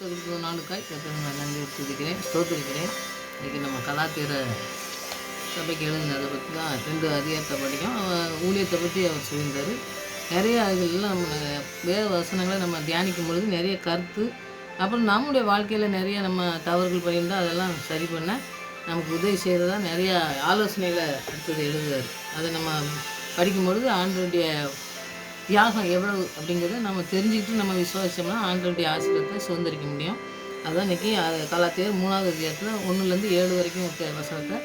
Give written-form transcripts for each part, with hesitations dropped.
நாளுக்காய் கர்த்தரை நான் நன்றி துதிக்கிறேன், ஸ்தோத்திரிக்கிறேன். இன்றைக்கி நம்ம கலாத்திர சபைக்கு எழுதினதை பற்றி தான் 2 அதிகாரத்தை படிக்கும். ஊழியத்தை பற்றி அவர் சொல்லியிருந்தார். நிறைய இதுலாம் நம்ம வேத வசனங்களை நம்ம தியானிக்கும் பொழுது நிறைய கருத்து, அப்புறம் நம்முடைய வாழ்க்கையில் நிறைய நம்ம தவறுகள் பண்ணியிருந்தால் அதெல்லாம் சரி பண்ண நமக்கு உதவி செய்கிறதா நிறையா ஆலோசனைகளை அடுத்தது எழுதுவார். அதை நம்ம படிக்கும்பொழுது ஆண்டவருடைய தியாகம் எவ்வளவு அப்படிங்கிறத நம்ம தெரிஞ்சுக்கிட்டு நம்ம விசுவாசிச்சோம்னா ஆண்டவருடைய ஆசீர்வாதத்தை சுதந்திரிக்க முடியும். அதுதான் இன்றைக்கி கலாத்தியர் 3வது அதிகாரத்தில் 1லேருந்து 7 வரைக்கும் இருக்க வசனத்தை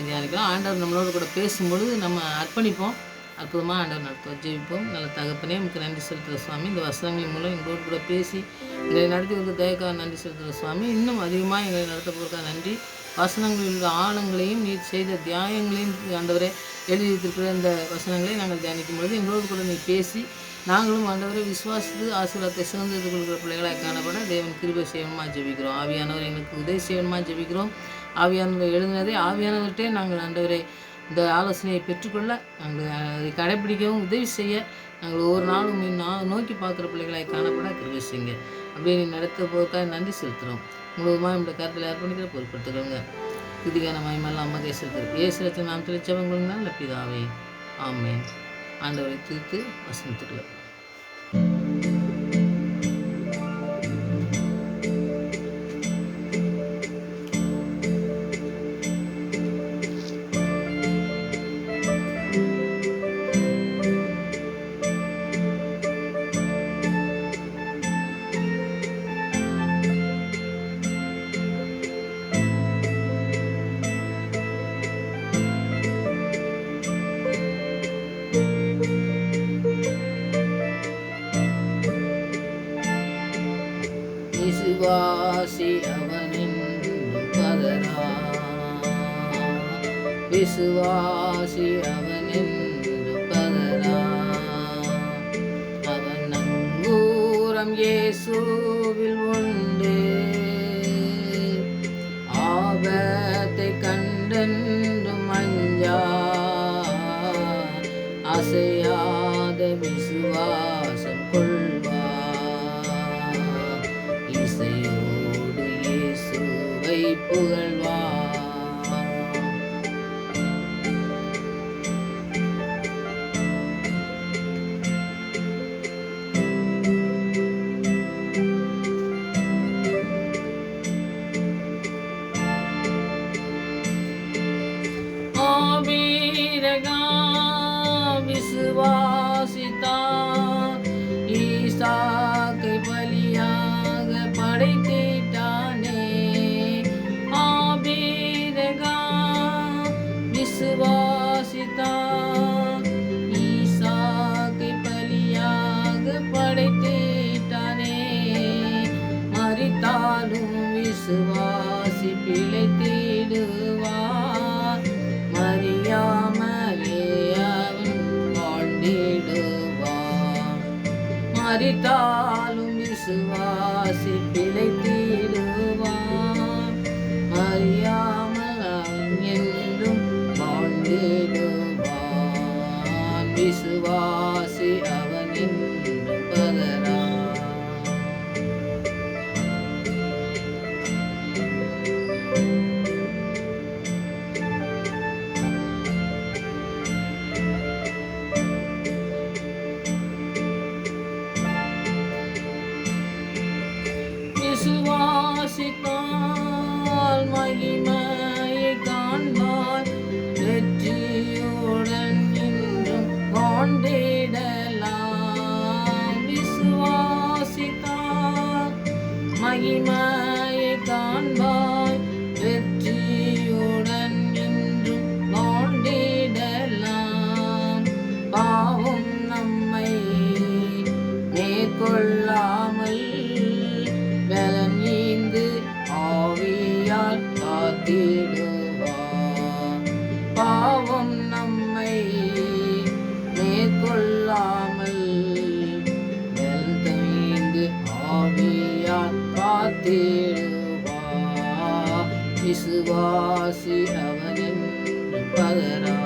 தியானிக்கலாம். ஆண்டவர் நம்மளோட கூட பேசும்பொழுது நம்ம அர்ப்பணிப்போம். அற்புதமாக ஆண்டவர் நடத்துவோம். ஜெபிப்போம். நல்ல தகப்பனே, உங்களுக்கு நன்றி செலுத்துகிற சுவாமி. இந்த வசனங்களின் மூலம் எங்களோடு கூட பேசி எங்களை நடத்தி வந்து தயக்காக நன்றி செலுத்துகிற சுவாமி. இன்னும் அதிகமாக எங்களை நடத்த போகிறதுக்காக நன்றி. வசனங்களில் ஆழங்களையும் நீர் செய்த தியாயங்களையும் ஆண்டவரை எழுதி வைத்திருக்கிற இந்த வசனங்களை நாங்கள் தியானிக்கும் பொழுது எங்களோடு கூட நீ பேசி நாங்களும் ஆண்டவரை விசுவாசித்து ஆசீர்வாதத்தை சுதந்திரத்து கொடுக்குற பிள்ளைகளாக காணப்பட தேவன் கிருபை செய்யணுமா ஜெபிக்கிறோம். ஆவியானவர் எங்களுக்கு உதவி செய்யணுமா ஜெபிக்கிறோம். ஆவியானவர் எழுதினதை ஆவியானவர்கிட்டே நாங்கள் ஆண்டவரை இந்த ஆலோசனையை பெற்றுக்கொள்ள நாங்கள் அதை கடைப்பிடிக்கவும் உதவி செய்ய நாங்கள் ஒவ்வொரு நாளும் நோக்கி பார்க்குற பிள்ளைகளாக காணப்பட கிருபை செய்யுங்க. அப்படியே நீ நடத்த போவதற்காக நன்றி செலுத்துகிறோம். முழுவதுமாக இந்த கருத்தில் ஏற்படுத்திக்கிற பொறுப்படுத்துகிறோங்க. துதிக்கான மயமெல்லாம் அம்மா செலுத்துகிறோம். ஏசுரத்தை நாம் தெளிச்சவங்களும் நல்ல பிதாவே, ஆமென். ஆண்டவரை துதித்து வசனத்துக்குள்ள விசுவாசி அவனென்றும் பதரா, விசுவாசி அவனென்றும் பதரா. அவன் நங்கூரம் இயேசுவில் உண்டு, ஆபத்தை கண்டென்றும் அஞ்சா, அசையாத விசுவாசம் கொள்வா. இசையோடு இயேசுவை புகழ்வா. ஆபிரகா விசுவாசித்தான், ஈசாக்கை பலியாக படைத்திட்டானே. ஆபிரகா விசுவாசித்தான், ஈசாக்கை பலியாக படைத்திட்டானே. மரித்தாலும் விசுவாசி பிழைத்திடுவார், மறியாமலே அவன் வாழ்ந்திடுவான். மரித்தாலும் விசுவாசி பிழைத்திடுவான், மறியாமல் அவன் என்றும் வாழ்ந்திடுவான். விசுவாசி அவன் என்றும் பதரா. விசுவாசித்தால் மகிமையை காண்பார், வெற்றியுடன் இன்றும் வாழ்ந்திடலாம். விசுவாசித்தால் மகிமையை காண்பார், வெற்றியுடன் இன்றும் வாழ்ந்திடலாம். பாவம் நம்மை மேற்கொள்ளாமல் பலன் ஈந்து ஆவியால் காத்திடுவார். பாவம் நம்மை மேற்கொள்ளாமல் பலன் ஈந்து ஆவியால் காத்திடுவார். விசுவாசி அவனின் பதரா.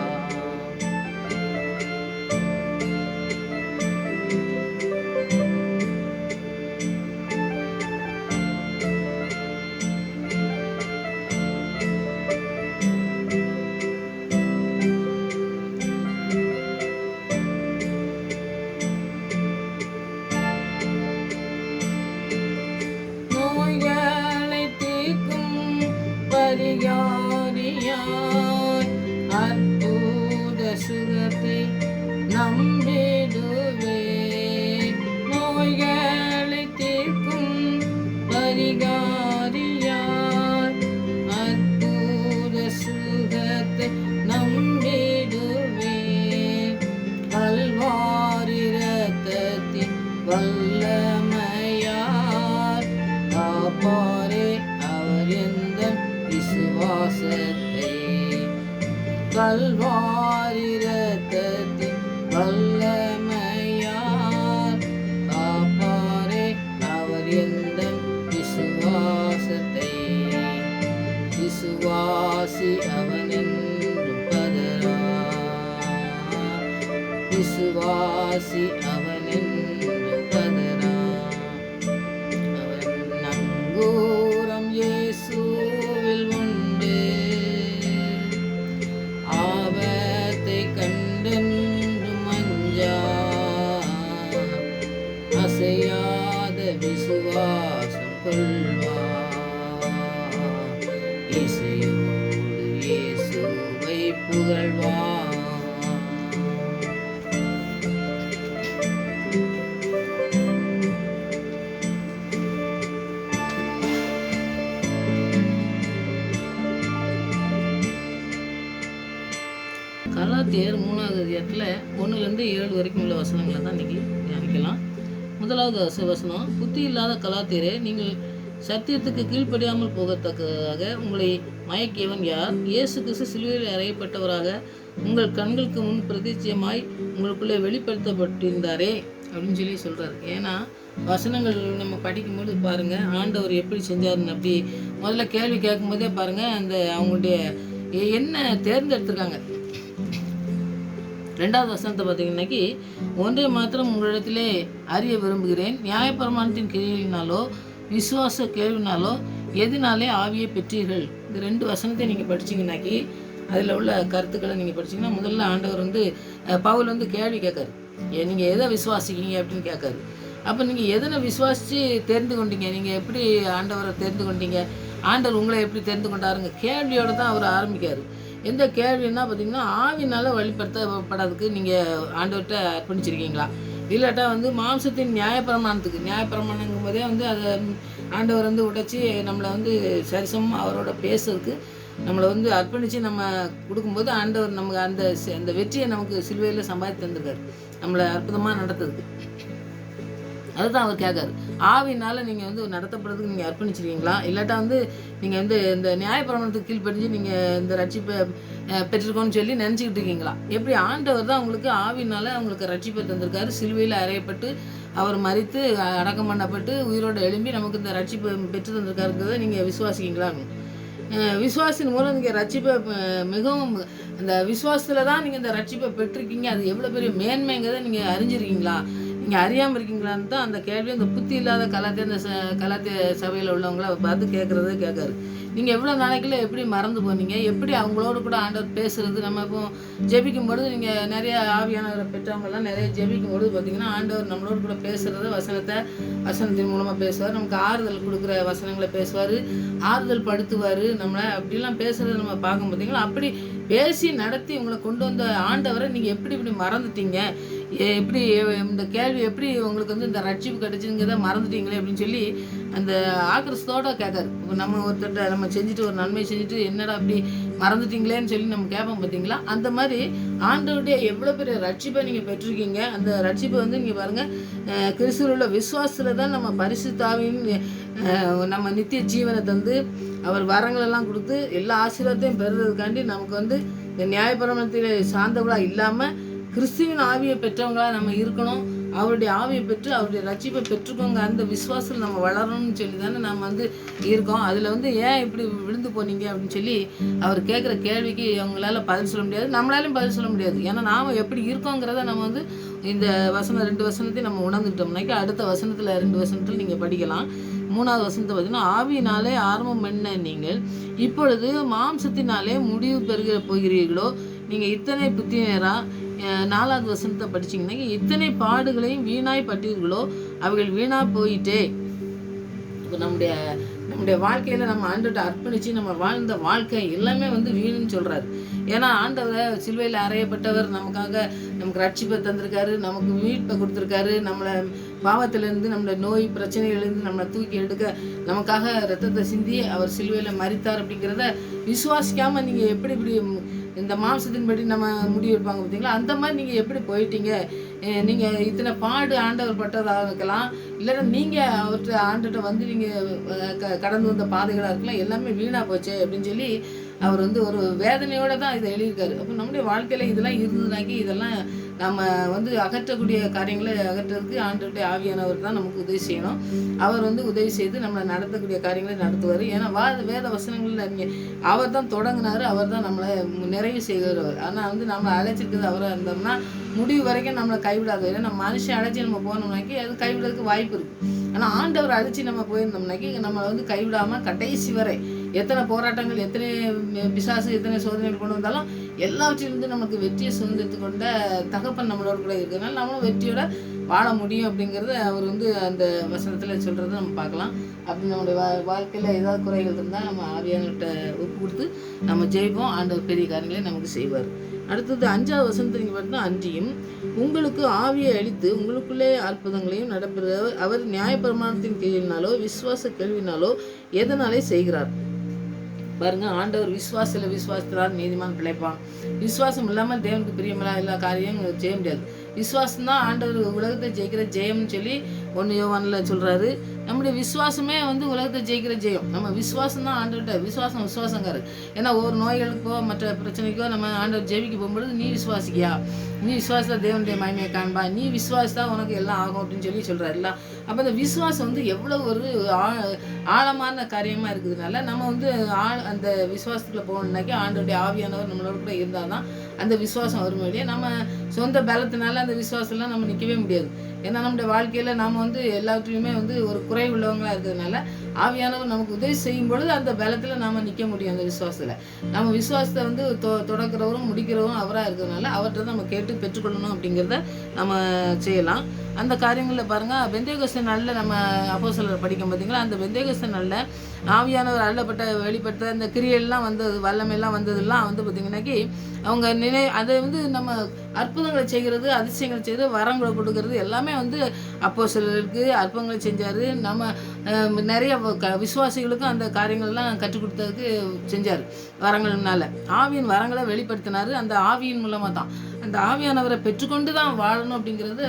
பரிகாரியார் அற்புத சுகத்தை நம்பிடுவே. கல்வாரி இரத்தத்தின் வல்லமையார் காப்பாரே அவர் எந்த விசுவாசத்தை. கல்வாரி இரத்தத்தின் வல்லமையார் காப்பாரே அவர் எந்த விசுவாசத்தை. விசுவாசி அவன் என்றும் பதரா. விசுவாசி அவன் என்றும் பதரா. அவன் நங்கூரம் இயேசுவில் உண்டு. ஆபத்தை கண்டென்றும் அஞ்சா. அசையாத விசுவாசம் கொள்வார். இசையோடு இயேசுவை புகழ்வார். கலாத்தியர் 3வது அதிகாரத்தில் 1லேருந்து 7 வரைக்கும் உள்ள வசனங்களை தான் இன்றைக்கி தியானிக்கலாம். முதலாவது வசனம், புத்தி இல்லாத கலாத்தியரே, நீங்கள் சத்தியத்துக்கு கீழ்ப்படியாமல் போகத்தக்கதாக உங்களை மயக்கியவன் யார்? இயேசு கிறிஸ்து சிலுவையில் அறையப்பட்டவராக உங்கள் கண்களுக்கு முன் பிரதிச்சயமாய் உங்களுக்குள்ளே வெளிப்படுத்தப்பட்டிருந்தாரே அப்படின்னு சொல்லி சொல்கிறார். ஏன்னா வசனங்கள் நம்ம படிக்கும்போது பாருங்கள், ஆண்டவர் எப்படி செஞ்சாருன்னு அப்படி முதல்ல கேள்வி கேட்கும்போதே பாருங்கள், அந்த அவங்களுடைய என்ன தேர்ந்தெடுத்திருக்காங்க. 2வது வசனத்தை பார்த்தீங்கன்னாக்கி, ஒன்றே மாத்திரம் உங்களிடத்திலே அறிய விரும்புகிறேன், நியாயப்பிரமாணத்தின் கிரியினாலோ விசுவாச கேள்வினாலோ எதினாலே ஆவியை பெற்றீர்கள். இந்த 2 வசனத்தை நீங்கள் படிச்சிங்கனாக்கி அதில் உள்ள கருத்துக்களை நீங்கள் படிச்சிங்கன்னா, முதல்ல ஆண்டவர் பவுல் கேள்வி கேட்காரு, நீங்கள் எதை விசுவாசிக்கீங்க அப்படின்னு கேட்காரு. அப்போ நீங்கள் எதனை விசுவாசித்து தெரிந்து கொண்டீங்க, நீங்கள் எப்படி ஆண்டவரை தெரிந்து கொண்டீங்க, ஆண்டவர் உங்களை எப்படி தெரிந்து கொண்டாருங்க கேள்வியோடு தான் அவர் ஆரம்பிக்கார். எந்த கேள்வின்னா பார்த்தீங்கன்னா, ஆவினால் வழிபடுத்தப்படாததுக்கு நீங்கள் ஆண்டவர்கிட்ட அர்ப்பணிச்சிருக்கீங்களா, இல்லாட்டா மாம்சத்தின் நியாயப்பிரமாணங்கும் போதே அதை ஆண்டவர் உடைச்சி நம்மளை சரிசமமாக அவரோட பேசுறதுக்கு நம்மளை அர்ப்பணித்து நம்ம கொடுக்கும்போது ஆண்டவர் நமக்கு அந்த வெற்றியை நமக்கு சிலுவையில் சம்பாதித்து தந்திருக்காரு, நம்மளை அற்புதமாக நடத்துறதுக்கு. அதுதான் அவர் கேட்காரு. ஆவினால் நீங்கள் நடத்தப்படுறதுக்கு நீங்கள் அர்ப்பணிச்சிருக்கீங்களா, இல்லாட்டா நீங்கள் இந்த நியாயப்பிரமாணத்துக்கு கீழ்ப்படிஞ்சு நீங்கள் இந்த ரட்சிப்பை பெற்றிருக்கோன்னு சொல்லி நினச்சிக்கிட்டு இருக்கீங்களா? எப்படி ஆண்டவர் தான் உங்களுக்கு ஆவினால் அவங்களுக்கு ரட்சிப்பை தந்திருக்காரு. சிலுவையில் அறையப்பட்டு அவர் மரித்து அடக்கம் பண்ணப்பட்டு உயிரோடு எழும்பி நமக்கு இந்த ரட்சிப்பை பெற்று தந்திருக்காருங்கிறத நீங்கள் விசுவாசிக்கீங்களான்னு. விசுவாசின் மூலம் நீங்கள் ரட்சிப்பை மிகவும் அந்த விசுவாசத்தில் தான் நீங்கள் இந்த ரட்சிப்பை பெற்றிருக்கீங்க. அது எவ்வளோ பெரிய மேன்மைங்கிறத நீங்கள் அறிஞ்சிருக்கீங்களா, நீங்கள் அறியாமல் இருக்கீங்களான்னு தான் அந்த கேள்வி அந்த புத்தி இல்லாத கலாத்திய சபையில் உள்ளவங்கள பார்த்து கேட்காரு. நீங்கள் எவ்வளோ நாளைக்குள்ள எப்படி மறந்து போனீங்க, எப்படி அவங்களோடு கூட ஆண்டவர் பேசுகிறது. நம்ம இப்போ ஜெபிக்கும் பொழுது நீங்கள் நிறைய ஆவியானவரை பெற்றவங்கெல்லாம் நிறைய ஜெபிக்கும் பொழுது பார்த்தீங்கன்னா, ஆண்டவர் நம்மளோடு கூட பேசுகிறத வசனத்தின் மூலமாக பேசுவார், நமக்கு ஆறுதல் கொடுக்குற வசனங்களை பேசுவார், ஆறுதல் படுத்துவார் நம்மளை. அப்படிலாம் பேசுகிறத நம்ம பார்க்க பார்த்தீங்களா, அப்படி பேசி நடத்தி உங்களை கொண்டு வந்த ஆண்டவரை நீங்கள் இப்படி மறந்துட்டீங்க, எப்படி இந்த கேள்வி எப்படி உங்களுக்கு இந்த ரட்சிப்பு கிடைச்சிங்கிறத மறந்துட்டீங்களே அப்படின்னு சொல்லி அந்த ஆக்கிரஸ்தோடு கேட்காரு. இப்போ நம்ம ஒருத்தர்கிட்ட நம்ம செஞ்சுட்டு ஒரு நன்மை செஞ்சுட்டு என்னடா அப்படி மறந்துட்டீங்களேன்னு சொல்லி நம்ம கேட்போம் பார்த்தீங்களா. அந்த மாதிரி ஆண்டவருடைய எவ்வளோ பெரிய ரட்சிப்பை நீங்கள் பெற்றிருக்கீங்க. அந்த ரட்சிப்பை நீங்கள் பாருங்கள், கிறிஸ்துவில் உள்ள விசுவாசத்தில் தான் நம்ம பரிசுத்தாவின் நம்ம நித்திய ஜீவனை தந்து அவர் வரங்களெல்லாம் கொடுத்து எல்லா ஆசீர்வாதத்தையும் பெறுறதுக்காண்டி நமக்கு இந்த நியாயப்பிரமாணத்தில் சார்ந்தவர்களாக இல்லாமல் கிறிஸ்துவின் ஆவியை பெற்றவங்களாக நம்ம இருக்கணும். அவருடைய ஆவியை பெற்று அவருடைய ரட்சிப்பை பெற்றுக்கோங்க, அந்த விசுவாசத்தில் நம்ம வளரணும்னு சொல்லி தானே நம்ம இருக்கோம். அதில் ஏன் இப்படி விழுந்து போனீங்க அப்படின்னு சொல்லி அவர் கேட்குற கேள்விக்கு அவங்களால பதில் சொல்ல முடியாது, நம்மளாலையும் பதில் சொல்ல முடியாது. ஏன்னா நாம் எப்படி இருக்கோங்கிறத நம்ம இந்த 2 வசனத்தையும் நம்ம உணர்ந்துட்டோம்னாக்கி அடுத்த வசனத்தில் 2 வசனத்தில் நீங்கள் படிக்கலாம். 3வது வசனத்தை பார்த்தீங்கன்னா, ஆவியினாலே ஆரம்பம் பண்ண நீங்கள் இப்பொழுது மாம்சத்தினாலே முடிவு பெறுகிற போகிறீர்களோ, நீங்கள் இத்தனை புத்தினராக 4வது வசனத்தை படிச்சிங்கன்னா, இத்தனை பாடுகளையும் வீணாய் பட்டீர்களோ, அவைகள் வீணாக போயிட்டே. இப்போ நம்முடைய நம்முடைய வாழ்க்கையில் நம்ம ஆண்டவர்கிட்ட அர்ப்பணித்து நம்ம வாழ்ந்த வாழ்க்கை எல்லாமே வந்து வீணுன்னு சொல்கிறாரு. ஏன்னா ஆண்டவர் சிலுவையில் அறையப்பட்டவர் நமக்காக நமக்கு ரட்சிப்பை தந்திருக்காரு, நமக்கு மீட்பை கொடுத்துருக்காரு, நம்மளை பாவத்திலேருந்து நம்மளை நோய் பிரச்சனைகளிலிருந்து நம்மளை தூக்கி எடுக்க நமக்காக ரத்தத்தை சிந்தி அவர் சிலுவையில் மரித்தார். அப்படிங்கிறத விசுவாசிக்காமல் நீங்கள் எப்படி இப்படி இந்த மாம்சத்தின்படி நம்ம முடிவு எடுப்பாங்க பார்த்தீங்களா, அந்த மாதிரி நீங்கள் எப்படி போயிட்டீங்க? நீங்கள் இத்தனை பாடு ஆண்டவர் பட்டதாக இருக்கலாம், இல்லைன்னா நீங்கள் அவர்கிட்ட ஆண்டுகிட்ட வந்து நீங்கள் கடந்து வந்த பாதைகளாக இருக்கலாம், எல்லாமே வீணாக போச்சு அப்படின்னு சொல்லி அவர் வந்து ஒரு வேதனையோடு தான் இதை எழுதியிருக்காரு. அப்போ நம்முடைய வாழ்க்கையில் இதெல்லாம் இருந்ததுனாக்கி இதெல்லாம் நம்ம வந்து அகற்றக்கூடிய காரியங்களை அகற்றுறதுக்கு ஆண்டவருடைய ஆவியானவர் தான் நமக்கு உதவி செய்யணும். அவர் வந்து உதவி செய்து நம்மளை நடத்தக்கூடிய காரியங்களை நடத்துவார். ஏன்னா வேத வசனங்களில் அவர் தான் தொடங்கினார், அவர் தான் நம்மளை நிறைவு செய்கிறவர். ஆனால் வந்து நம்மளை அழைச்சிருக்கிறது அவராக இருந்தோம்னா முடிவு வரைக்கும் நம்மளை கைவிடாது. ஏன்னா நம்ம மனுஷன் அழைச்சி நம்ம போனோம்னாக்கி அது கைவிடுறதுக்கு வாய்ப்பு இருக்குது. ஆனால் ஆண்டவர் அழைச்சி நம்ம போயிருந்தோம்னாக்கி நம்மளை வந்து கைவிடாமல் கடைசி வரை எத்தனை போராட்டங்கள், எத்தனை பிசாசு, எத்தனை சோதனைகள் கொண்டு வந்தாலும் எல்லாவற்றிலிருந்து நமக்கு வெற்றியை சுதந்திரத்து கொண்ட தகப்பன் நம்மளோட கூட இருக்கிறதுனால நம்மளும் வெற்றியோட வாழ முடியும். அப்படிங்கிறத அவர் வந்து அந்த வசனத்தில் சொல்கிறத நம்ம பார்க்கலாம். அப்படி நம்முடைய வாழ்க்கையில் ஏதாவது குறைகள் இருந்தால் நம்ம ஆவியானவர்கிட்ட ஒப்பு கொடுத்து நம்ம ஜெயிப்போம். ஆண்டவர் பெரிய காரியங்களை நமக்கு செய்வார். அடுத்தது 5வது வசனத்தை நீங்கள் பார்த்தா, அன்றியும் உங்களுக்கு ஆவியை அளித்து உங்களுக்குள்ளே அற்புதங்களையும் நடப்புகிற அவர் நியாயப்பிரமாணத்தின் கீழினாலோ விசுவாச கேள்வினாலோ எதனாலே செய்கிறார். பாருங்கள், ஆண்டவர் விசுவாசத்தினால் நீதிமான் பிழைப்பான். விசுவாசம் இல்லாமல் தேவனுக்கு பிரியமில்லாத எல்லா காரியங்களும் செய்ய முடியாது. விசுவாசம் தான் ஆண்டவர் உலகத்தை ஜெயிக்கிற ஜெயம்னு சொல்லி 1 யோவானில் சொல்கிறாரு. நம்முடைய விசுவாசமே வந்து உலகத்தை ஜெயிக்கிற ஜெயம். நம்ம விசுவாசம் தான் ஆண்டவர்கிட்ட விசுவாசங்காரு. ஏன்னா ஒவ்வொரு நோய்களுக்கோ மற்ற பிரச்சனைக்கோ நம்ம ஆண்டவர் ஜெபிக்க போகும்பொழுது நீ விசுவாசிக்கியா, நீ விசுவாசத்தை தேவனுடைய மகிமையை காண்பா, நீ விசுவாசித்தா உனக்கு எல்லாம் ஆகும் அப்படின்னு சொல்லி சொல்கிறாருல்ல. அப்போ அந்த விசுவாசம் வந்து எவ்வளோ ஒரு ஆழமான காரியமாக இருக்குதுனால நம்ம வந்து அந்த விசுவாசத்துக்குள்ள போகணுன்னாக்கி ஆண்டவருடைய ஆவியானவர் நம்மளோட கூட இருந்தால் தான் அந்த விசுவாசம் வரும் வழியே. நம்ம சொந்த பலத்தினால அந்த விசுவாசம்லாம் நம்ம நிற்கவே முடியாது. ஏன்னா நம்முடைய வாழ்க்கையில் நாம் வந்து எல்லாத்துலேயுமே வந்து ஒரு குறை உள்ளவங்களாக இருக்கிறதுனால ஆவியானவர் நமக்கு உதவி செய்யும் பொழுது அந்த பலத்தில் நாம் நிற்க முடியும். அந்த விசுவாசத்தில் நம்ம விசுவாசத்தை வந்து தொடக்கிறவரும் முடிக்கிறவரும் அவராக இருக்கிறதுனால அவர்கிட்ட நம்ம கேட்டு பெற்றுக்கொள்ளணும். அப்படிங்கிறத நம்ம செய்யலாம். அந்த காரியங்களில் பாருங்கள், பெந்தேகோஸ்தே நாளில் நம்ம அப்போஸ்தலர் படிக்கும் பார்த்தீங்களா, அந்த பெந்தேகோஸ்தே நாளில் ஆவியானவர் அருளப்பட்ட வெளிப்பட்ட அந்த கிரியெல்லாம் வந்தது, வல்லமையெல்லாம் வந்ததெல்லாம் வந்து பார்த்திங்கன்னாக்கி அவங்க அதை வந்து நம்ம அற்புதங்களை செய்கிறது, அதிசயங்களை செய்கிறது, வரங்களை கொடுக்கறது எல்லாமே வந்து அப்போஸ்தலருக்கு அற்புதங்களை செஞ்சார். நம்ம நிறைய விசுவாசிகளுக்கும் அந்த காரியங்கள்லாம் கற்றுக் கொடுத்ததுக்கு செஞ்சார் வரங்கள்னால. ஆவியின் வரங்களை வெளிப்படுத்தினார். அந்த ஆவியின் மூலமாக தான் அந்த ஆவியானவரை பெற்றுக்கொண்டு தான் வாழணும். அப்படிங்கிறது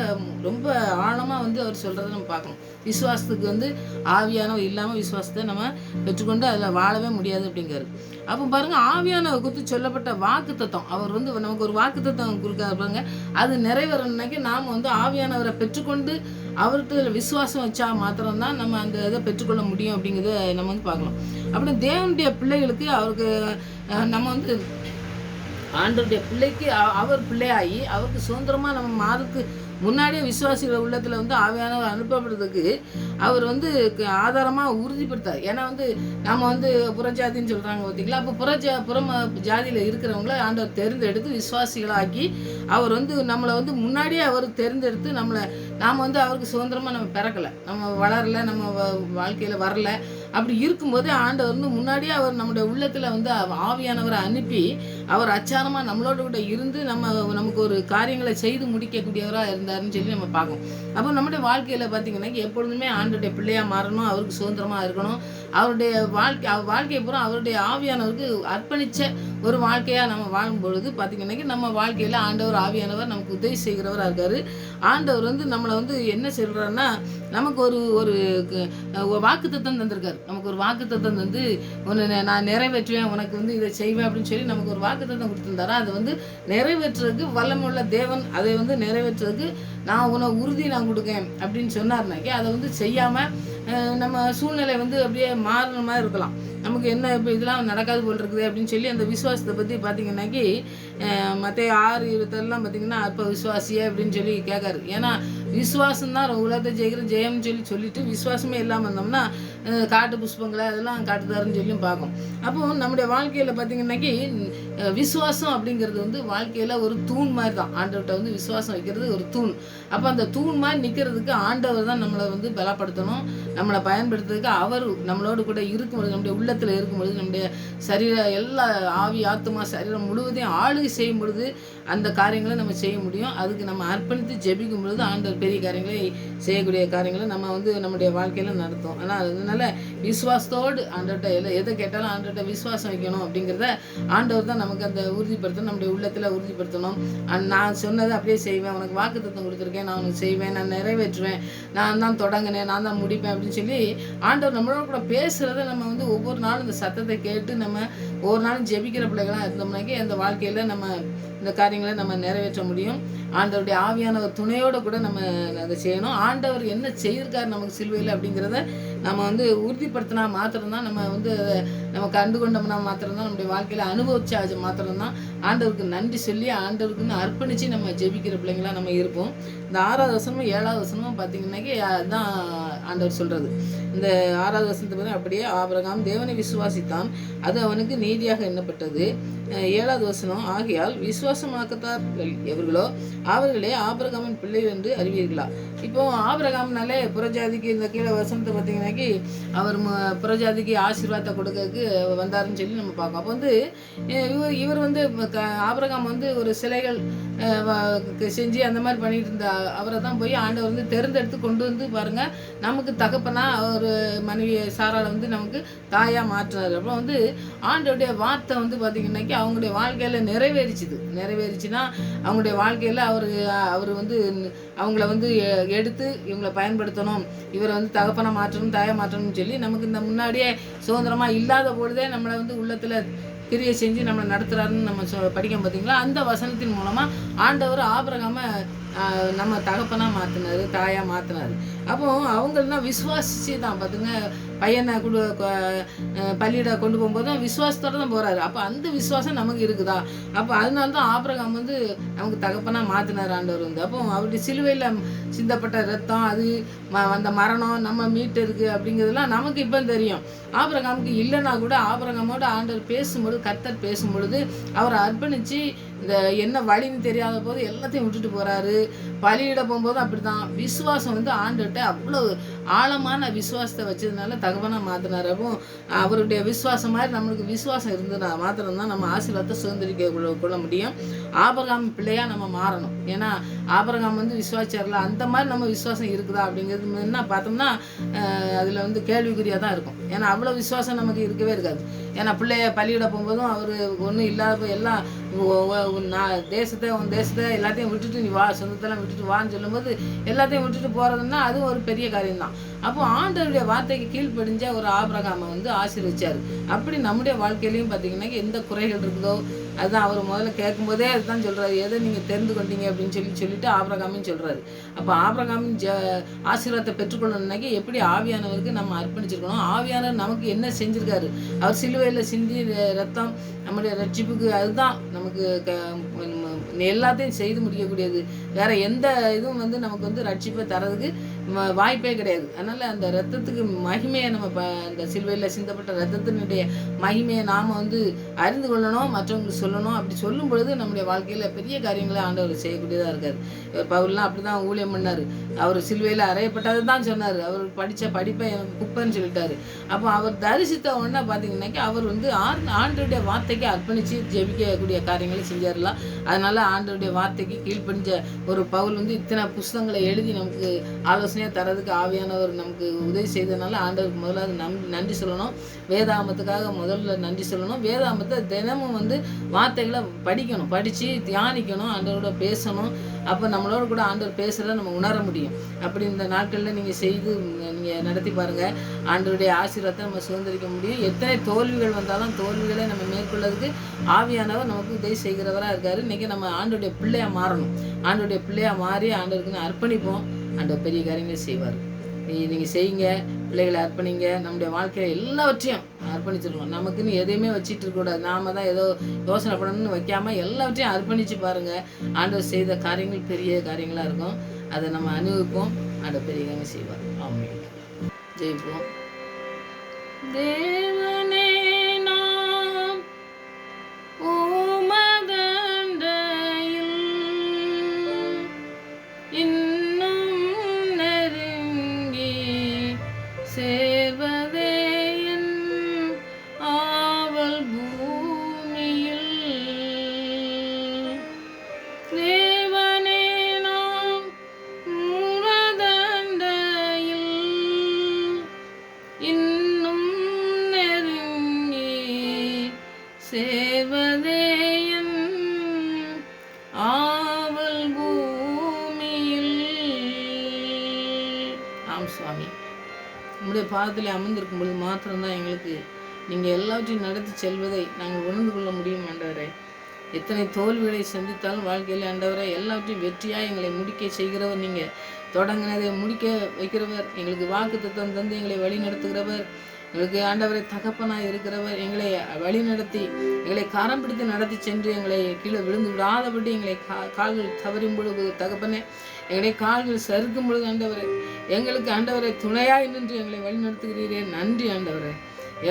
ரொம்ப ஆழமாக வந்து அவர் சொல்கிறத நம்ம பார்க்கணும். விசுவாசத்துக்கு வந்து ஆவியானவர் இல்லாமல் விசுவாசத்தை நம்ம பெற்றுக்கொண்டு அதில் வாழவே முடியாது அப்படிங்கிறது. அப்போ பாருங்கள், ஆவியானவர் குறித்து சொல்லப்பட்ட வாக்கு தத்துவம், அவர் வந்து நமக்கு ஒரு வாக்கு தத்துவம் கொடுக்காரு பாருங்க. அது நிறைவேறணுன்னாக்கி நாம் வந்து ஆவியானவரை பெற்றுக்கொண்டு அவர்கிட்ட விசுவாசம் வச்சா மாத்திரம்தான் நம்ம அந்த இதை பெற்றுக்கொள்ள முடியும். அப்படிங்கிறத நம்ம வந்து பார்க்கலாம். அப்படி தேவனுடைய பிள்ளைகளுக்கு அவருக்கு நம்ம வந்து ஆண்டவருடைய பிள்ளைக்கு அவர் பிள்ளையாகி அவருக்கு சுதந்திரமாக நம்ம மாதத்துக்கு முன்னாடியே விசுவாசிகள் உள்ளத்தில் வந்து ஆவியானவர் அனுப்பப்படுறதுக்கு அவர் வந்து ஆதாரமாக உறுதிப்படுத்தார். ஏன்னா வந்து நம்ம வந்து புறஜாதின்னு சொல்கிறாங்க பார்த்தீங்களா, அப்போ புறம ஜாதியில் இருக்கிறவங்கள ஆண்டவர் தேர்ந்தெடுத்து விசுவாசிகளாக்கி அவர் வந்து நம்மளை வந்து முன்னாடியே அவர் தேர்ந்தெடுத்து நாம் வந்து அவருக்கு சுதந்திரமாக நம்ம பிறக்கலை, நம்ம வளரலை, நம்ம வாழ்க்கையில் வரலை. அப்படி இருக்கும்போதே ஆண்டவர் வந்து முன்னாடியே அவர் நம்முடைய உள்ளத்தில் வந்து ஆவியானவரை அனுப்பி அவர் அச்சாரமாக நம்மளோட கூட இருந்து நமக்கு ஒரு காரியங்களை செய்து முடிக்கக்கூடியவராக இருந்தாருன்னு சொல்லி நம்ம பார்க்கணும். அப்போ நம்முடைய வாழ்க்கையில் பார்த்திங்கன்னா எப்பொழுதுமே ஆண்டோடைய பிள்ளையாக மாறணும், அவருக்கு சுதந்திரமாக இருக்கணும். அவருடைய வாழ்க்கையை பூரா அவருடைய ஆவியானவருக்கு அர்ப்பணித்த ஒரு வாழ்க்கையாக நம்ம வாழும் பொழுது பார்த்திங்கன்னா நம்ம வாழ்க்கையில் ஆண்டவர் ஆவியானவர் நமக்கு உதவி செய்கிறவராக இருக்கார். ஆண்டவர் வந்து நம்மளை வந்து என்ன சொல்கிறாருன்னா, நமக்கு ஒரு வாக்குத்தத்தம் தந்திருக்காரு. நமக்கு ஒரு வாக்குத்தத்தம் வந்து நான் நிறைவேற்றுவேன், உனக்கு வந்து இதை செய்வேன் அப்படின்னு சொல்லி நமக்கு ஒரு வாக்குத்தத்தம் கொடுத்துருந்தாரா. அதை வந்து நிறைவேற்றுறதுக்கு வல்லமுள்ள தேவன் அதை வந்து நிறைவேற்றுறதுக்கு நான் உறுதி கொடுக்கேன் அப்படின்னு சொன்னார்னாக்கி அதை வந்து செய்யாமல் நம்ம சூழ்நிலை வந்து அப்படியே மாறுற மாதிரி இருக்கலாம். நமக்கு என்ன இப்போ இதெல்லாம் நடக்காது போல் இருக்குது அப்படின்னு சொல்லி அந்த விசுவாசத்தை பற்றி பார்த்திங்கன்னாக்கி மற்ற 6:27 பார்த்திங்கன்னா அப்போ விசுவாசியே அப்படின்னு சொல்லி கேட்காரு. ஏன்னா விசுவாசம் தான் உலகத்தை ஜெயிக்கிற ஜெயம்னு சொல்லிட்டு விசுவாசமே இல்லாமல் இருந்தோம்னா காட்டு புஷ்பங்களை அதெல்லாம் காட்டுதாருன்னு சொல்லியும் பார்க்கும். அப்போ நம்முடைய வாழ்க்கையில் பார்த்திங்கன்னாக்கி விசுவாசம் அப்படிங்கிறது வந்து வாழ்க்கையில் ஒரு தூண் மாதிரி தான். ஆண்டவர்கிட்ட வந்து விசுவாசம் வைக்கிறது ஒரு தூண். அப்போ அந்த தூண் மாதிரி நிற்கிறதுக்கு ஆண்டவர் தான் நம்மளை வந்து பலப்படுத்தணும், நம்மளை பயன்படுத்துறதுக்கு அவர் நம்மளோடு கூட இருக்கும்பொழுது, நம்முடைய உள்ளத்தில் இருக்கும்பொழுது, நம்முடைய சரீரம் எல்லா ஆவி ஆத்மா சரீரம் முழுவதையும் ஆளுகை செய்யும் பொழுது அந்த காரியங்களை நம்ம செய்ய முடியும். அதுக்கு நம்ம அர்ப்பணித்து ஜெபிக்கும் பொழுது ஆண்டவர் பெரிய காரியங்களை செய்யக்கூடிய காரியங்களை நம்ம வந்து நம்முடைய வாழ்க்கையில் நடத்தும். ஆனால் அதனால் விசுவாசத்தோடு ஆண்டவர்கிட்ட எதை கேட்டாலும் ஆண்டவர்கிட்ட விசுவாசம் வைக்கணும் அப்படிங்கிறத ஆண்டவர் தான் நமக்கு அந்த உறுதிப்படுத்தணும், நம்முடைய உள்ளத்தில் உறுதிப்படுத்தணும். நான் சொன்னதை அப்படியே செய்வேன், உனக்கு வாக்குத்தத்தம் கொடுத்துருக்கேன், நான் உனக்கு செய்வேன், நான் நிறைவேற்றுவேன், நான் தான் தொடங்கினேன், நான் தான் முடிப்பேன் அப்படின்னு சொல்லி ஆண்டவர் நம்மளோட கூட பேசுகிறத நம்ம வந்து ஒவ்வொரு நாளும் இந்த சத்தத்தை கேட்டு நம்ம ஒவ்வொரு நாளும் ஜெபிக்கிற பிள்ளைகளாக இருந்தோம்னாக்கி அந்த வாழ்க்கையில் நம்ம இந்த காரியங்களை நம்ம நிறைவேற்ற முடியும். ஆண்டவருடைய ஆவியானவர் துணையோடு கூட நம்ம அதை செய்யணும். ஆண்டவர் என்ன செய்திருக்காரு நமக்கு சிலுவையில் அப்படிங்கிறத நம்ம வந்து உறுதிப்படுத்தினா மாத்திரம்தான், நம்ம வந்து நம்ம கண்டுகொண்டோம்னா மாத்திரம்தான், நம்முடைய வாழ்க்கையில் அனுபவிச்சா அது மாத்திரம்தான் ஆண்டவருக்கு நன்றி சொல்லி ஆண்டவருக்குன்னு அர்ப்பணித்து நம்ம ஜெபிக்கிற பிள்ளைங்களா நம்ம இருப்போம். இந்த 6வது வசனமும் 7வது வசனமும் பார்த்திங்கன்னாக்கி அதுதான் ஆண்டவர் சொல்கிறது. இந்த 6வது வசனத்துக்கு பிறகு அப்படியே ஆபிரகாம் தேவனை விசுவாசித்தான், அது அவனுக்கு நீதியாக எண்ணப்பட்டது. 7வது வசனம், ஆகையால் விசுவாசமாக்கத்தார்கள் எவர்களோ அவர்களே ஆபிரகாமின் பிள்ளைகள் என்று அறிவீர்களா. இப்போ ஆபிரகாம்னாலே புறஜாதிக்கு இந்த கீழே வசனத்தை பார்த்தீங்கன்னாக்கி அவர் புறஜாதிக்கு ஆசீர்வாதத்தை கொடுக்கறதுக்கு வந்தாருன்னு சொல்லி நம்ம பார்க்கோம். அப்போ வந்து இவர் வந்து ஆபிரகாம் வந்து ஒரு சிலைகள் செஞ்சு அந்த மாதிரி பண்ணிட்டு இருந்த அவரை தான் போய் ஆண்டவர் வந்து தேர்ந்தெடுத்து கொண்டு வந்து பாருங்கள் நமக்கு தகப்பனா ஒரு மனைவி சாராளை வந்து நமக்கு தாயாக மாற்றினார். அப்புறம் வந்து ஆண்டவருடைய வார்த்தை வந்து பார்த்திங்கன்னாக்கி அவங்களுடைய வாழ்க்கையில் நிறைவேறிச்சுன்னா அவங்களுடைய வாழ்க்கையில் அவர் வந்து அவங்கள வந்து எடுத்து இவங்களை பயன்படுத்தணும், இவரை வந்து தகப்பனை மாற்றணும், தாயை மாற்றணும்னு சொல்லி நமக்கு இந்த முன்னாடியே சுதந்திரமாக இல்லாத பொழுதே நம்மளை வந்து உள்ளத்தில் கிரியை செஞ்சு நம்மளை நடத்துகிறாருன்னு நம்ம படிக்க பார்த்தீங்களா. அந்த வசனத்தின் மூலமாக ஆண்டவர் ஆபிரகாமை நம்ம தகப்பனாக மாற்றினார், தாயாக மாற்றினார். அப்போ அவங்களெலாம் விசுவாசிச்சு தான் பார்த்துங்க பையனை பள்ளியிட கொண்டு போகும்போதும் விசுவாசத்தோடு தான் போகிறாரு. அப்போ அந்த விசுவாசம் நமக்கு இருக்குதா? அப்போ அதனால தான் ஆபிரகாம் வந்து நமக்கு தகப்பனாக மாற்றினார் ஆண்டவர் வந்து. அப்போ அவருடைய சிலுவையில் சிந்தப்பட்ட ரத்தம், அது அந்த மரணம் நம்ம மீட்டு இருக்குது அப்படிங்கிறதுலாம் நமக்கு இப்போ தெரியும். ஆபிரகாமுக்கு இல்லைன்னா கூட ஆபிரகாமோட ஆண்டவர் பேசும்பொழுது, கர்த்தர் பேசும்பொழுது அவரை அர்ப்பணித்து இந்த என்ன வழின்னு தெரியாத போது எல்லாத்தையும் விட்டுட்டு போகிறாரு. பலியிட போகும்போதும் அப்படி தான் விசுவாசம் வந்து ஆண்டுகிட்ட அவ்வளோ ஆழமான விசுவாசத்தை வச்சதுனால தகவனாக மாற்றினார். அப்போ அவருடைய விசுவாசம் மாதிரி நம்மளுக்கு விசுவாசம் இருந்ததுனா மாத்திரம்தான் நம்ம ஆசீர்வாதத்தை சுதந்திரிக்க கொள்ள முடியும். ஆபிரகாம் பிள்ளையாக நம்ம மாறணும். ஏன்னா ஆபிரகாம் வந்து விசுவாச்சாரில் அந்த மாதிரி நம்ம விசுவாசம் இருக்குதா அப்படிங்கிறது என்ன பார்த்தோம்னா அதில் வந்து கேள்விக்குறியாக தான் இருக்கும். ஏன்னா அவ்வளோ விசுவாசம் நமக்கு இருக்கவே இருக்காது. ஏன்னா பிள்ளைய பள்ளியிட போகும்போதும் அவர் ஒன்றும் இல்லாத எல்லாம் உன் தேசத்தை எல்லாத்தையும் விட்டுட்டு நீ வா, சொந்தத்தெல்லாம் விட்டுட்டு வான்னு சொல்லும்போது எல்லாத்தையும் விட்டுட்டு போகிறதுன்னா அதுவும் ஒரு பெரிய காரியம்தான். அப்போ ஆண்டவருடைய வார்த்தைக்கு கீழ்ப்படிஞ்ச ஒரு ஆபிரகாமை வந்து ஆசீர்வதிச்சார். அப்படி நம்முடைய வாழ்க்கையிலையும் பார்த்தீங்கன்னா எந்த குறைகள் இருக்குதோ அதுதான் அவர் முதல்ல கேட்கும்போதே அதுதான் சொல்கிறாரு, எதை நீங்கள் தெரிந்து கொண்டீங்க அப்படின்னு சொல்லிட்டு ஆபிரகாமின்னு சொல்கிறாரு. அப்போ ஆபிரகாமின் ஆசீர்வாதத்தை பெற்றுக்கொள்ளணுன்னாக்கி எப்படி ஆவியானவருக்கு நம்ம அர்ப்பணிச்சிருக்கணும், ஆவியானவர் நமக்கு என்ன செஞ்சுருக்காரு, அவர் சிலுவையில் சிந்தி ரத்தம் நம்முடைய ரட்சிப்புக்கு, அதுதான் நமக்கு எல்லாத்தையும் செய்து முடிக்கக்கூடியது. வேறு எந்த இதுவும் வந்து நமக்கு வந்து ரட்சிப்பை தரதுக்கு வாய்ப்பே கிடையாது. அதனால் அந்த ரத்தத்துக்கு மகிமையை நம்ம அந்த சிலுவையில் சிந்தப்பட்ட ரத்தத்தினுடைய மகிமையை நாம் வந்து அறிந்து கொள்ளணும், மற்றவங்களுக்கு சொல்லணும். அப்படி சொல்லும் பொழுது நம்முடைய வாழ்க்கையில் பெரிய காரியங்களை ஆண்டவர் செய்யக்கூடியதாக இருக்கார். பவுல்லாம் அப்படி தான் ஊழியம் பண்ணார். அவர் சிலுவையில் அறையப்பட்டது தான் சொன்னார். அவர் படித்த படிப்பை எனக்கு குப்பைன்னு சொல்லிட்டாரு. அப்போ அவர் தரிசித்த உடனே பார்த்தீங்கன்னாக்கி அவர் வந்து ஆண்டவருடைய வார்த்தைக்கு அர்ப்பணித்து ஜெபிக்கக்கூடிய காரியங்களை செஞ்சார்லாம். அதனால் ஆண்டவருடைய வார்த்தைக்கு கீழ்ப்படிஞ்ச ஒரு பவுல் வந்து இத்தனை புஸ்தகங்களை எழுதி நமக்கு ஆலோசனையாக தரதுக்கு ஆவியானவர் நமக்கு உதவி செய்ததுனால ஆண்டவருக்கு முதலாவது நன்றி சொல்லணும். வேதாகமத்துக்காக முதல்ல நன்றி சொல்லணும். வேதாகமத்தை தினமும் வந்து வார்த்தைகளை படிக்கணும், படித்து தியானிக்கணும், ஆண்டவரோட பேசணும். அப்போ நம்மளோட கூட ஆண்டவர் பேசுகிறத நம்ம உணர முடியும். அப்படி இந்த நாட்களில் நீங்கள் செய்து நீங்கள் நடத்தி பாருங்கள். ஆண்டவருடைய ஆசீர்வாதத்தை நம்ம சுதந்திரிக்க முடியும். எத்தனை தோல்விகள் வந்தாலும் தோல்விகளை நம்ம மேற்கொள்ளதுக்கு ஆவியானவர் நமக்கு உதவி செய்கிறவராக இருக்கார். இன்றைக்கி நம்ம ஆண்டவருடைய பிள்ளையாக மாறணும். ஆண்டவருடைய பிள்ளையாக மாறி ஆண்டவருக்குன்னு அர்ப்பணிப்போம். ஆண்டவர் பெரிய காரியங்களை செய்வார். நீங்கள் செய்யுங்க, பிள்ளைகளை அர்ப்பணிங்க. நம்முடைய வாழ்க்கையில் எல்லாவற்றையும் அர்ப்பணிச்சிருக்கோம். நமக்குன்னு எதையுமே வச்சுட்டு இருக்கக்கூடாது. நாம தான் ஏதோ யோசனை பண்ணணும்னு வைக்காமல் எல்லாவற்றையும் அர்ப்பணித்து பாருங்கள். ஆண்டவர் செய்த காரியங்கள் பெரிய காரியங்களாக இருக்கும். அதை நம்ம அனுபவிப்போம். ஆண்டவர் பெரிய காரியம் செய்வார். ஆமென். ஜெயிப்போம். தேவனே நாம் உமதண்டையில் இன்னும் நெருங்கி சேர்வதே என் ஆவல் பூமியில். தேவனே நாம் உமதண்டையில் இன்னும் நெருங்கி சேர்வதே என் ஆவல் பூமியில். ஆம் சுவாமி, உங்களுடைய பாதத்தில் அமர்ந்திருக்கும் பொழுது மாத்திரம்தான் எங்களுக்கு நீங்கள் எல்லாவற்றையும் நடத்தி செல்வதை நாங்கள் உணர்ந்து கொள்ள முடியும். ஆண்டவரே, எத்தனை தோல்விகளை சந்தித்தாலும் வாழ்க்கையில் ஆண்டவரை எல்லாவற்றையும் வெற்றியாக எங்களை முடிக்க செய்கிறவர். நீங்கள் தொடங்கினதை முடிக்க வைக்கிறவர். எங்களுக்கு வாக்குத்தத்தம் தந்து எங்களை வழி நடத்துகிறவர். எங்களுக்கு ஆண்டவரை தகப்பனாக இருக்கிறவர். எங்களை வழி நடத்தி எங்களை கரம் பிடித்து நடத்தி சென்று எங்களை கீழே விழுந்து விடாதபடி எங்களை கால்கள் தவறும் பொழுது தகப்பனே, எங்களை கால்கள் சறுக்கும் பொழுது ஆண்டவரை எங்களுக்கு ஆண்டவரை துணையாய் நின்று எங்களை வழி நடத்துகிறீரே. நன்றி ஆண்டவரை.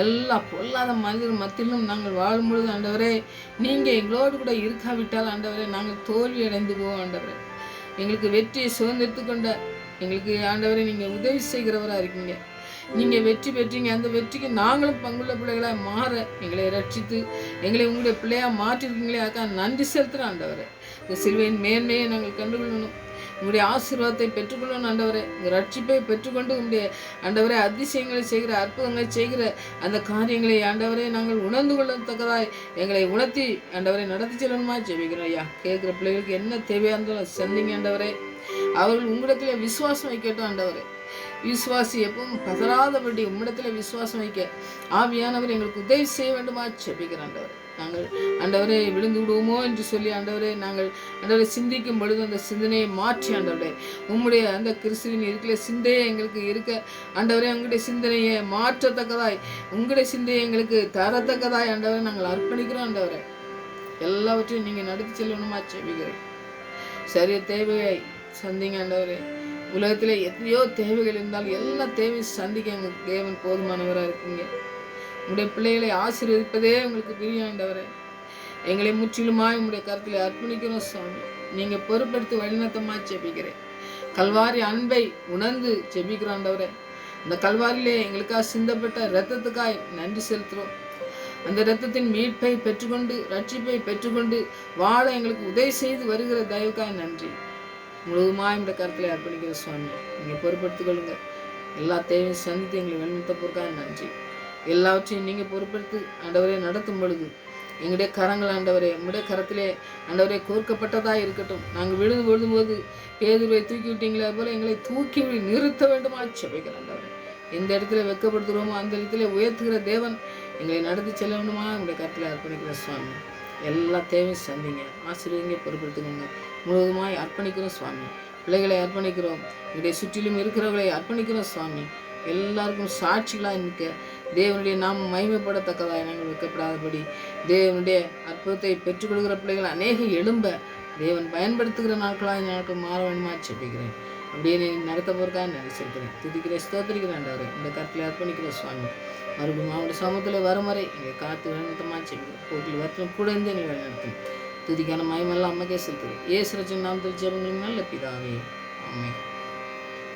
எல்லா பொல்லாத மனிதர் மத்தியிலும் நாங்கள் வாழும் பொழுது ஆண்டவரே, நீங்கள் எங்களோடு கூட இருக்காவிட்டால் ஆண்டவரே நாங்கள் தோல்வி அடைந்து போவோம். ஆண்டவரே, எங்களுக்கு வெற்றியை சுதந்திரத்து கொண்ட எங்களுக்கு ஆண்டவரை நீங்கள் உதவி செய்கிறவராக இருக்கீங்க. நீங்கள் வெற்றி பெற்றீங்க. அந்த வெற்றிக்கு நாங்களும் பங்குள்ள பிள்ளைகளாக மாற எங்களை ரட்சித்து எங்களை உங்களுடைய பிள்ளையாக மாற்றிருக்கீங்களே. அக்கா நன்றி செலுத்துகிறோம் ஆண்டவரை. இந்த சிலுவையின் மேன்மையை நாங்கள் கண்டுகொள்ளணும். உங்களுடைய ஆசீர்வாதத்தை பெற்றுக்கொள்ளணும் ஆண்டவரை. உங்கள் ரட்சிப்பை பெற்றுக்கொண்டு உங்களுடைய ஆண்டவரை அதிசயங்களை செய்கிற அற்புதங்களை செய்கிற அந்த காரியங்களை ஆண்டவரை நாங்கள் உணர்ந்து கொள்ளத்தக்கதாய் எங்களை உணர்த்தி ஆண்டவரை நடத்தி செல்லணுமா ஜெபிக்கிறோம். ஐயா, கேட்குற பிள்ளைகளுக்கு என்ன தேவையாக இருந்தாலும் சந்திங்க ஆண்டவரை. அவர்கள் உங்களிடத்தில் விசுவாசம் வைக்கட்டும் ஆண்டவரை. விசுவாசி எப்பவும் பதறாதபடி உம்மிடத்தில் விசுவாசம் வைக்க ஆவியானவர் எங்களுக்கு உதவி செய்ய வேண்டுமா ஜெபிக்கிறோம் ஆண்டவரை. நாங்கள் ஆண்டவரை விழுந்து விடுவோமோ என்று சொல்லி ஆண்டவரை நாங்கள் ஆண்டவரை சிந்திக்கும் பொழுது அந்த சிந்தனையை மாற்றி ஆண்டவரை உம்முடைய அந்த கிறிஸ்துவின் இருக்கிற சிந்தையை எங்களுக்கு இருக்க ஆண்டவரை உங்களுடைய சிந்தனையை மாற்றத்தக்கதாய் உங்களுடைய சிந்தையை எங்களுக்கு தரத்தக்கதாய் ஆண்டவரை நாங்கள் அர்ப்பணிக்கிறோம் ஆண்டவரை. எல்லாவற்றையும் நீங்கள் நடத்தி செல்லணுமா ஜெபிக்கிறேன். சரிய தேவையை சந்திங்க ஆண்டவரே. உலகத்தில் எத்தனையோ தேவைகள் இருந்தாலும் எல்லா தேவையும் சந்திக்க எங்களுக்கு தேவன் போதுமானவராக இருக்குங்க. உங்களுடைய பிள்ளைகளை ஆசீர்வதிப்பதே உங்களுக்கு பிரியம் ஆண்டவரே. எங்களை முற்றிலுமாய் உங்களுடைய கருத்தில் அர்ப்பணிக்கிறோம் சுவாமி. நீங்கள் பொறுப்படுத்தி வழிநடத்தமா ஜெபிக்கிறேன். கல்வாரி அன்பை உணர்ந்து ஜெபிக்கிறோம் ஆண்டவரே. அந்த கல்வாரியிலே எங்களுக்காக சிந்தப்பட்ட இரத்தத்துக்காய் நன்றி செலுத்துகிறோம். அந்த இரத்தத்தின் மீட்பை பெற்றுக்கொண்டு ரட்சிப்பை பெற்றுக்கொண்டு வாழ எங்களுக்கு உதவி செய்து வருகிற தயவுக்காக நன்றி. முழுவதுமாக இந்த கருத்தில் அர்ப்பணிக்கிற சுவாமி. நீங்கள் பொறுப்படுத்திக் கொள்ளுங்க. எல்லா தேவையும் சந்தித்து எங்களை வழிநடத்த போறதுக்காக நன்றி. எல்லாவற்றையும் நீங்கள் பொறுப்படுத்தி ஆண்டவரை நடத்தும் பொழுது எங்களுடைய கரங்கள் ஆண்டவரே உங்களுடைய கரத்திலே ஆண்டவரை கோர்க்கப்பட்டதாக இருக்கட்டும். நாங்கள் விழுந்து விழும்போது பேதுருவை தூக்கி விட்டீங்களே, அதுபோல் எங்களை தூக்கி நிறுத்த வேண்டுமா ஜெபிக்கிறோம் ஆண்டவரே. எந்த இடத்துல வெட்கப்படுத்துகிறோமோ அந்த இடத்துல உயர்த்துகிற தேவன் எங்களை நடத்தி செல்ல வேண்டுமா உங்களுடைய கருத்தில் அர்ப்பணிக்கிற சுவாமி. எல்லா தேவையும் சந்திங்க, ஆசீர்வதிங்க, பொறுப்படுத்துக்கோங்க. முழுவதுமாய் அர்ப்பணிக்கிறோம் சுவாமி. பிள்ளைகளை அர்ப்பணிக்கிறோம். எங்களுடைய சுற்றிலும் இருக்கிறவர்களை அர்ப்பணிக்கிறோம் சுவாமி. எல்லாருக்கும் சாட்சிகளாக நிற்க தேவனுடைய நாமம் மகிமைப்படத்தக்கதாக நாங்கள் வைக்கப்படாதபடி தேவனுடைய அற்புதத்தை பெற்றுக்கொள்கிற பிள்ளைகள் அநேக எழும்ப தேவன் பயன்படுத்துகிற நாட்களாக இந்த நாட்கள் மாற வேண்டுமா ஜெபிக்கிறேன். அப்படியே நீங்கள் நடத்த போறதுக்காக நன்றி செலுத்துகிறேன். துதிக்கிறேன், ஸ்தோத்திரிக்கிறேன் ஆண்டவரே. இந்த கருத்தில் அர்ப்பணிக்கிற சுவாமி. மறுபடியும் அவருடைய சமூகத்தில் வரும் வரை எங்களை காத்து வழிநடத்தமா ஜெபிக்கிறேன். போக்கில் வரத்தும் கூட இருந்து எங்களை வழிநடத்தும். துதிக்கான மயமெல்லாம் அம்மக்கே செலுத்துகிறேன். ஏசு ரஜன் நாமத்தில் ஜெபங்களின் நல்ல பிதாவே. ஆமென்.